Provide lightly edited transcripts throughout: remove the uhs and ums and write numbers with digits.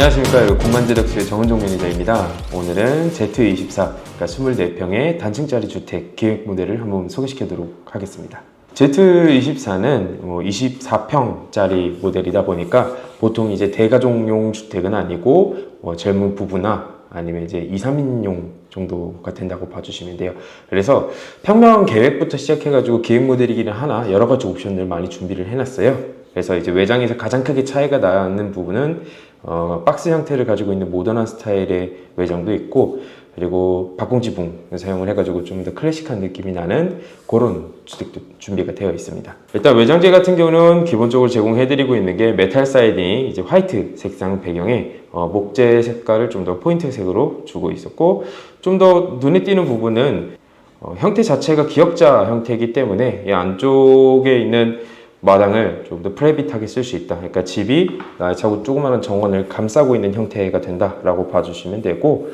안녕하십니까. 공만제덕수의 정은종 매니저입니다. 오늘은 Z24, 그러니까 24평의 단층짜리 주택 계획 모델을 한번 소개시켜드리도록 하겠습니다. Z24는 24평짜리 모델이다 보니까 보통 이제 대가족용 주택은 아니고 젊은 부부나 아니면 이제 2, 3인용 정도가 된다고 봐주시면 돼요. 그래서 평면 계획부터 시작해가지고 계획 모델이기는 하나 여러 가지 옵션을 많이 준비를 해놨어요. 그래서 이제 외장에서 가장 크게 차이가 나는 부분은 박스 형태를 가지고 있는 모던한 스타일의 외장도 있고, 그리고 박공지붕을 사용을 해가지고 좀 더 클래식한 느낌이 나는 그런 주택도 준비가 되어 있습니다. 일단 외장재 같은 경우는 기본적으로 제공해드리고 있는 게 메탈 사이딩, 이제 화이트 색상 배경에 목재 색깔을 좀 더 포인트 색으로 주고 있었고, 좀 더 눈에 띄는 부분은 형태 자체가 기역자 형태이기 때문에 이 안쪽에 있는 마당을 좀 더 프라이빗하게 쓸 수 있다. 그러니까 집이 나차고 조그마한 정원을 감싸고 있는 형태가 된다라고 봐주시면 되고,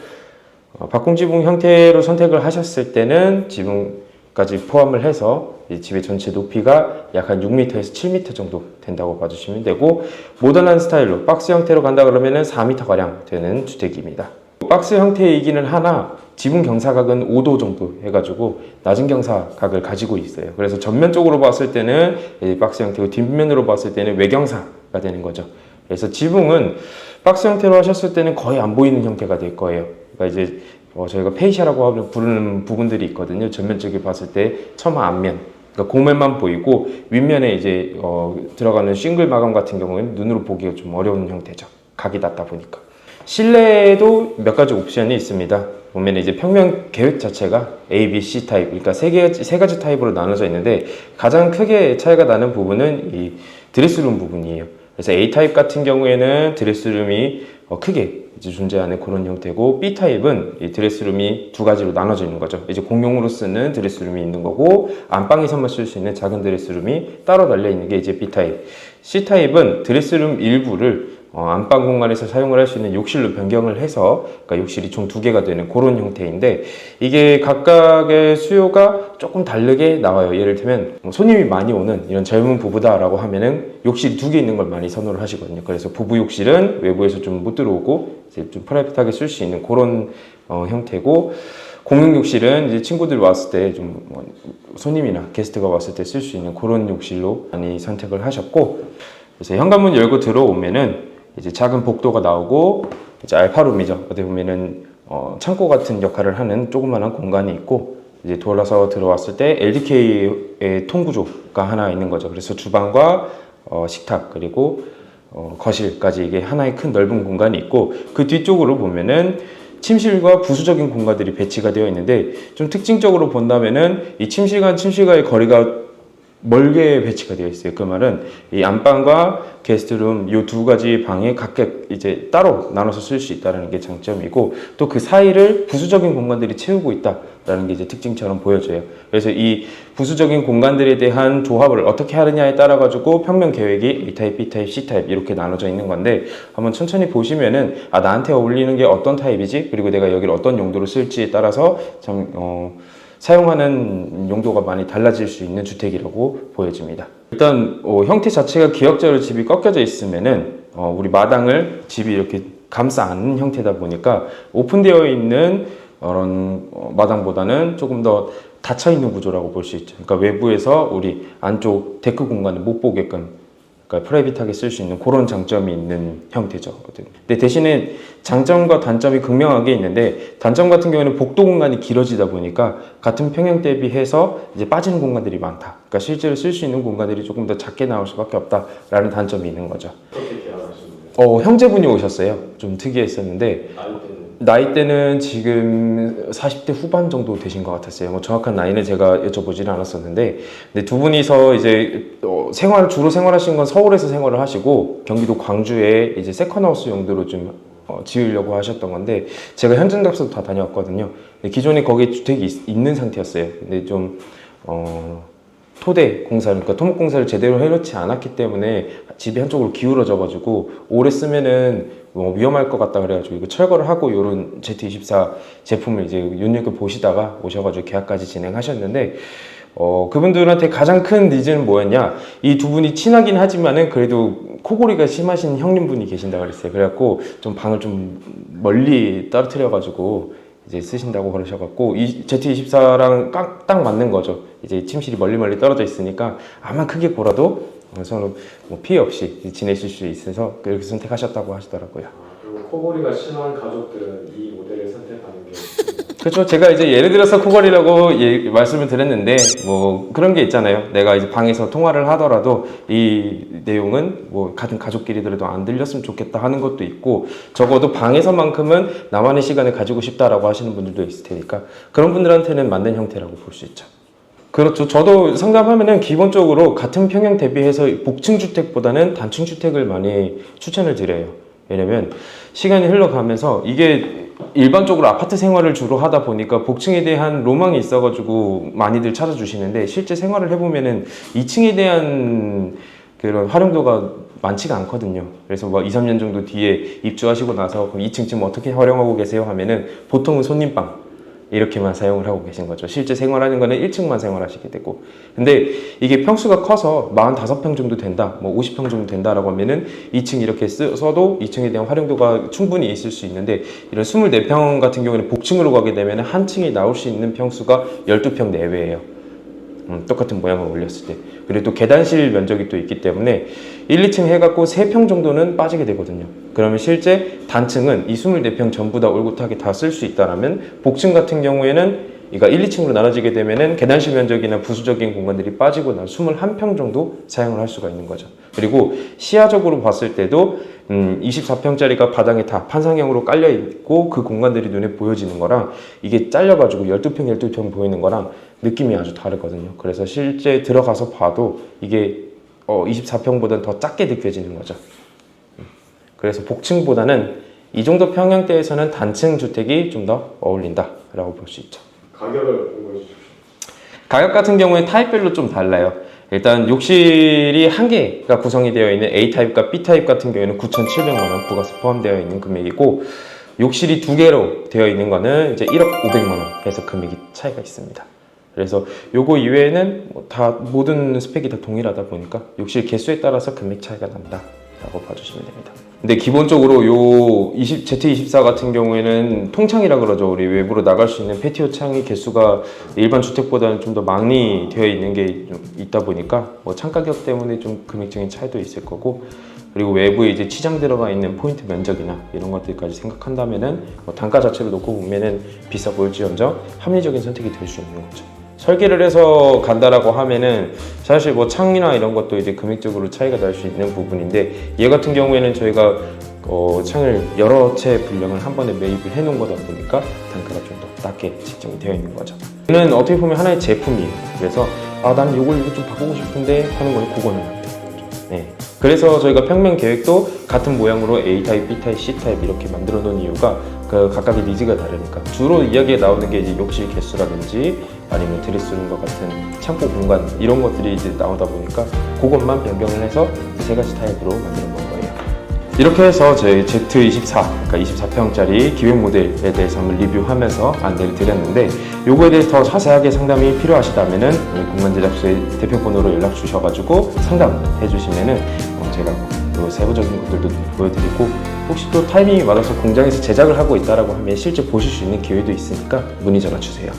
박공지붕 형태로 선택을 하셨을 때는 지붕까지 포함을 해서 이 집의 전체 높이가 약 한 6m에서 7m 정도 된다고 봐주시면 되고, 모던한 스타일로 박스 형태로 간다 그러면은 4m가량 되는 주택입니다. 박스 형태이기는 하나 지붕 경사각은 5도 정도 해가지고 낮은 경사각을 가지고 있어요. 그래서 전면적으로 봤을 때는 박스 형태고, 뒷면으로 봤을 때는 외경사가 되는 거죠. 그래서 지붕은 박스 형태로 하셨을 때는 거의 안 보이는 형태가 될 거예요. 그러니까 이제 저희가 페이시아라고 부르는 부분들이 있거든요. 전면적으로 봤을 때 처마 앞면, 그러니까 고면만 보이고 윗면에 이제 들어가는 싱글 마감 같은 경우는 눈으로 보기가 좀 어려운 형태죠. 각이 낮다 보니까. 실내에도 몇 가지 옵션이 있습니다. 보면 이제 평면 계획 자체가 A, B, C 타입, 그러니까 세 가지 타입으로 나눠져 있는데, 가장 크게 차이가 나는 부분은 이 드레스룸 부분이에요. 그래서 A 타입 같은 경우에는 드레스룸이 크게 이제 존재하는 그런 형태고, B 타입은 이 드레스룸이 두 가지로 나눠져 있는 거죠. 이제 공용으로 쓰는 드레스룸이 있는 거고, 안방에서만 쓸 수 있는 작은 드레스룸이 따로 달려 있는 게 이제 B 타입. C 타입은 드레스룸 일부를 안방 공간에서 사용을 할 수 있는 욕실로 변경을 해서, 그러니까 욕실이 총 2개가 되는 그런 형태인데, 이게 각각의 수요가 조금 다르게 나와요. 예를 들면 손님이 많이 오는 이런 젊은 부부다라고 하면은 욕실이 2개 있는 걸 많이 선호를 하시거든요. 그래서 부부 욕실은 외부에서 좀 못 들어오고 이제 좀 프라이빗하게 쓸 수 있는 그런 형태고, 공용 욕실은 이제 친구들 왔을 때 좀 손님이나 게스트가 왔을 때 쓸 수 있는 그런 욕실로 많이 선택을 하셨고, 그래서 현관문 열고 들어오면은 이제 작은 복도가 나오고, 이제 알파룸이죠. 어떻게 보면은 창고 같은 역할을 하는 조그마한 공간이 있고, 이제 돌아서 들어왔을 때 LDK의 통구조가 하나 있는 거죠. 그래서 주방과 식탁, 그리고 거실까지 이게 하나의 큰 넓은 공간이 있고, 그 뒤쪽으로 보면은 침실과 부수적인 공간들이 배치가 되어 있는데, 좀 특징적으로 본다면은 이 침실과의 거리가 멀게 배치가 되어 있어요. 그 말은 이 안방과 게스트룸 이 두 가지 방에 각각 이제 따로 나눠서 쓸 수 있다는 게 장점이고, 또 그 사이를 부수적인 공간들이 채우고 있다라는 게 이제 특징처럼 보여져요. 그래서 이 부수적인 공간들에 대한 조합을 어떻게 하느냐에 따라 가지고 평면 계획이 A 타입, B 타입, C 타입 이렇게 나눠져 있는 건데, 한번 천천히 보시면은 나한테 어울리는 게 어떤 타입이지, 그리고 내가 여기를 어떤 용도로 쓸지에 따라서 참 사용하는 용도가 많이 달라질 수 있는 주택이라고 보여집니다. 일단 형태 자체가 기역자로 집이 꺾여져 있으면은 우리 마당을 집이 이렇게 감싸 안는 형태다 보니까 오픈되어 있는 그런 마당보다는 조금 더 닫혀 있는 구조라고 볼 수 있죠. 그러니까 외부에서 우리 안쪽 데크 공간을 못 보게끔, 그러니까 프라이빗하게 쓸 수 있는 그런 장점이 있는 형태죠. 근데 대신에 장점과 단점이 극명하게 있는데, 단점 같은 경우에는 복도 공간이 길어지다 보니까 같은 평형 대비해서 이제 빠지는 공간들이 많다. 그러니까 실제로 쓸 수 있는 공간들이 조금 더 작게 나올 수밖에 없다라는 단점이 있는 거죠. 어떻게 계약하시는데요? 형제분이 오셨어요. 좀 특이했었는데, 나이대는 지금 40대 후반 정도 되신 것 같았어요. 정확한 나이는 제가 여쭤보지는 않았었는데, 근데 두 분이서 이제 주로 생활하신 건 서울에서 생활을 하시고, 경기도 광주에 이제 세컨하우스 용도로 좀 지으려고 하셨던 건데, 제가 현장 답사도 다 다녀왔거든요. 기존에 거기에 주택이 있는 상태였어요. 근데 좀 토대 공사를, 그러니까 토목 공사를 제대로 해놓지 않았기 때문에 집이 한쪽으로 기울어져 가지고 오래 쓰면은 위험할 것 같다 그래가지고 이거 철거를 하고 이런 Z24 제품을 이제 눈여겨 보시다가 오셔가지고 계약까지 진행하셨는데, 그분들한테 가장 큰 니즈는 뭐였냐? 이 두 분이 친하긴 하지만은 그래도 코골이가 심하신 형님분이 계신다 그랬어요. 그래갖고 좀 방을 좀 멀리 떨어뜨려가지고 이제 쓰신다고 그러셔갖고 이 Z24랑 딱 맞는 거죠. 이제 침실이 멀리 떨어져 있으니까 아마 크게 골아도 서로 뭐 피해 없이 지내실 수 있어서 그렇게 선택하셨다고 하시더라고요. 그리고 코골이가 심한 가족들은 이 모델을 선택하는 게 그렇죠. 제가 이제 예를 들어서 코골이라고 말씀을 드렸는데 뭐 그런 게 있잖아요. 내가 이제 방에서 통화를 하더라도 이 내용은 뭐 같은 가족끼리더라도 안 들렸으면 좋겠다 하는 것도 있고 적어도 방에서만큼은 나만의 시간을 가지고 싶다라고 하시는 분들도 있을 테니까 그런 분들한테는 맞는 형태라고 볼 수 있죠. 그렇죠. 저도 상담하면은 기본적으로 같은 평형 대비해서 복층 주택보다는 단층 주택을 많이 추천을 드려요. 왜냐면 시간이 흘러가면서 이게 일반적으로 아파트 생활을 주로 하다 보니까 복층에 대한 로망이 있어가지고 많이들 찾아주시는데 실제 생활을 해보면은 2층에 대한 그런 활용도가 많지가 않거든요. 그래서 뭐 2, 3년 정도 뒤에 입주하시고 나서 그럼 2층 지금 어떻게 활용하고 계세요 하면은 보통은 손님방 이렇게만 사용을 하고 계신 거죠. 실제 생활하는 거는 1층만 생활하시게 되고. 근데 이게 평수가 커서 45평 정도 된다, 뭐 50평 정도 된다라고 하면은 2층 이렇게 써도 2층에 대한 활용도가 충분히 있을 수 있는데 이런 24평 같은 경우에는 복층으로 가게 되면 한 층에 나올 수 있는 평수가 12평 내외예요. 똑같은 모양을 올렸을 때. 그리고 또 계단실 면적이 또 있기 때문에 1, 2층 해갖고 3평 정도는 빠지게 되거든요. 그러면 실제 단층은 이 24평 전부 다 올곧하게 다 쓸 수 있다라면 복층 같은 경우에는 그러니까 1, 2층으로 나눠지게 되면은 계단실 면적이나 부수적인 공간들이 빠지고 나 21평 정도 사용을 할 수가 있는 거죠. 그리고 시야적으로 봤을 때도 24평짜리가 바닥에 다 판상형으로 깔려 있고 그 공간들이 눈에 보여지는 거랑 이게 잘려가지고 12평, 12평 보이는 거랑 느낌이 아주 다르거든요. 그래서 실제 들어가서 봐도 이게 24평보다는 더 작게 느껴지는 거죠. 그래서 복층보다는 이 정도 평형대에서는 단층 주택이 좀 더 어울린다라고 볼 수 있죠. 가격을 공부해 주십시오. 가격 같은 경우에 타입별로 좀 달라요. 일단 욕실이 한 개가 구성이 되어 있는 A타입과 B타입 같은 경우에는 9,700만 원 부가세 포함되어 있는 금액이고 욕실이 두 개로 되어 있는 거는 이제 1억 500만 원 해서 금액이 차이가 있습니다. 그래서 요거 이외에는 다 모든 스펙이 다 동일하다 보니까 욕실 개수에 따라서 금액 차이가 난다라고 봐주시면 됩니다. 근데 기본적으로 요 Z24 같은 경우에는 통창이라 그러죠. 우리 외부로 나갈 수 있는 패티오 창의 개수가 일반 주택보다는 좀 더 많이 되어 있는 게 좀 있다 보니까 뭐 창 가격 때문에 좀 금액적인 차이도 있을 거고 그리고 외부에 이제 치장 들어가 있는 포인트 면적이나 이런 것들까지 생각한다면은 뭐 단가 자체를 놓고 보면은 비싸 보일지언정 합리적인 선택이 될 수 있는 거죠. 설계를 해서 간다라고 하면은 사실 뭐 창이나 이런 것도 이제 금액적으로 차이가 날 수 있는 부분인데 얘 같은 경우에는 저희가 창을 여러 채 분량을 한 번에 매입을 해 놓은 거다 보니까 단가가 좀 더 낮게 책정이 되어 있는 거죠. 얘는 어떻게 보면 하나의 제품이에요. 그래서 난 이거 좀 바꾸고 싶은데 하는 거는 그거는 안 돼요. 네. 그래서 저희가 평면 계획도 같은 모양으로 A타입, B타입, C타입 이렇게 만들어 놓은 이유가 그 각각의 니즈가 다르니까 주로 이야기에 나오는 게 이제 욕실 개수라든지 아니면 드레스룸과 같은 창고 공간 이런 것들이 이제 나오다 보니까 그것만 변경을 해서 세 가지 타입으로 만들어 놓은 거예요. 이렇게 해서 저희 Z24, 그러니까 24평짜리 기획 모델에 대해서 한번 리뷰하면서 안내를 드렸는데 요거에 대해서 더 자세하게 상담이 필요하시다면은 공간제작소의 대표번호로 연락 주셔가지고 상담해 주시면은 제가 또 세부적인 것들도 보여드리고 혹시 또 타이밍이 맞아서 공장에서 제작을 하고 있다라고 하면 실제 보실 수 있는 기회도 있으니까 문의 전화 주세요.